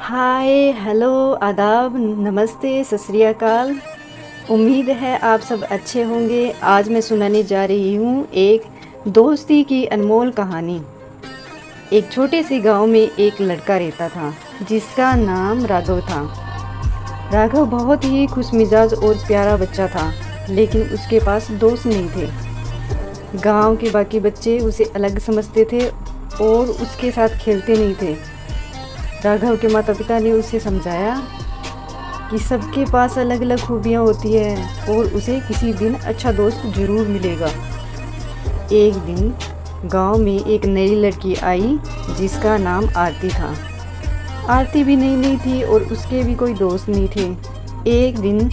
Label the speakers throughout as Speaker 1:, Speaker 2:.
Speaker 1: हाय, hello, आदाब, नमस्ते, सत श्री अकाल। उम्मीद है आप सब अच्छे होंगे। आज मैं सुनाने जा रही हूँ एक दोस्ती की अनमोल कहानी। एक छोटे से गांव में एक लड़का रहता था जिसका नाम राघव था। राघव बहुत ही खुशमिजाज और प्यारा बच्चा था, लेकिन उसके पास दोस्त नहीं थे। गांव के बाकी बच्चे उसे अलग समझते थे और उसके साथ खेलते नहीं थे। राघव के माता पिता ने उसे समझाया कि सबके पास अलग अलग खूबियाँ होती है और उसे किसी दिन अच्छा दोस्त ज़रूर मिलेगा। एक दिन गांव में एक नई लड़की आई जिसका नाम आरती था। आरती भी नई नई थी और उसके भी कोई दोस्त नहीं थे। एक दिन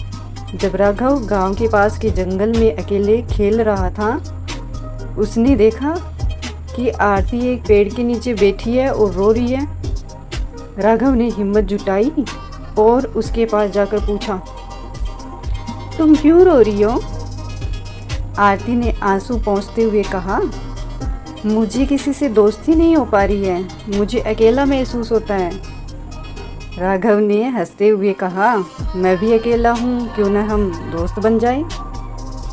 Speaker 1: जब राघव गांव के पास के जंगल में अकेले खेल रहा था, उसने देखा कि आरती एक पेड़ के नीचे बैठी है और रो रही है। राघव ने हिम्मत जुटाई और उसके पास जाकर पूछा, तुम क्यों रो रही हो? आरती ने आंसू पोंछते हुए कहा, मुझे किसी से दोस्ती नहीं हो पा रही है, मुझे अकेला महसूस होता है। राघव ने हंसते हुए कहा, मैं भी अकेला हूँ, क्यों ना हम दोस्त बन जाएं?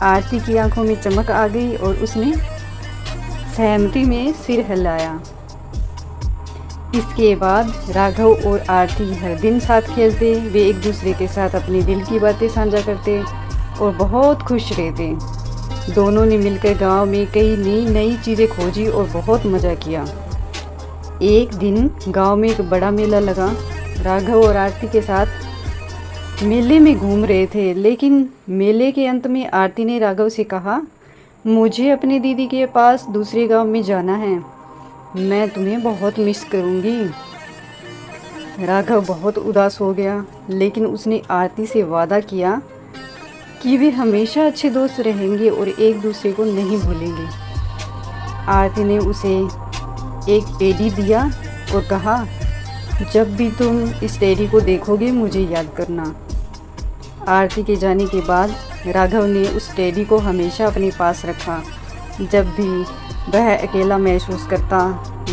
Speaker 1: आरती की आंखों में चमक आ गई और उसने सहमति में सिर हिलाया। इसके बाद राघव और आरती हर दिन साथ खेलते, वे एक दूसरे के साथ अपने दिल की बातें साझा करते और बहुत खुश रहते। दोनों ने मिलकर गांव में कई नई नई चीज़ें खोजी और बहुत मज़ा किया। एक दिन गांव में एक बड़ा मेला लगा। राघव और आरती के साथ मेले में घूम रहे थे, लेकिन मेले के अंत में आरती ने राघव से कहा, मुझे अपनी दीदी के पास दूसरे गांव में जाना है, मैं तुम्हें बहुत मिस करूंगी। राघव बहुत उदास हो गया, लेकिन उसने आरती से वादा किया कि वे हमेशा अच्छे दोस्त रहेंगे और एक दूसरे को नहीं भूलेंगे। आरती ने उसे एक टेडी दिया और कहा, जब भी तुम इस टेडी को देखोगे मुझे याद करना। आरती के जाने के बाद राघव ने उस टेडी को हमेशा अपने पास रखा। जब भी वह अकेला महसूस करता,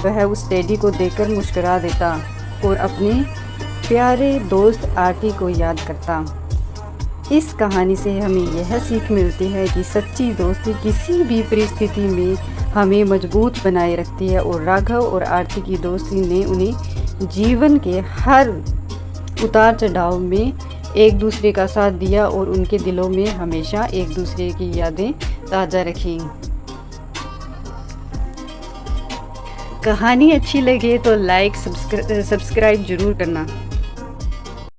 Speaker 1: वह उस टेडी को देखकर मुस्कुरा देता और अपने प्यारे दोस्त आरती को याद करता। इस कहानी से हमें यह सीख मिलती है कि सच्ची दोस्ती किसी भी परिस्थिति में हमें मजबूत बनाए रखती है, और राघव और आरती की दोस्ती ने उन्हें जीवन के हर उतार चढ़ाव में एक दूसरे का साथ दिया और उनके दिलों में हमेशा एक दूसरे की यादें ताज़ा रखी। कहानी अच्छी लगे तो लाइक सब्सक्राइब ज़रूर करना।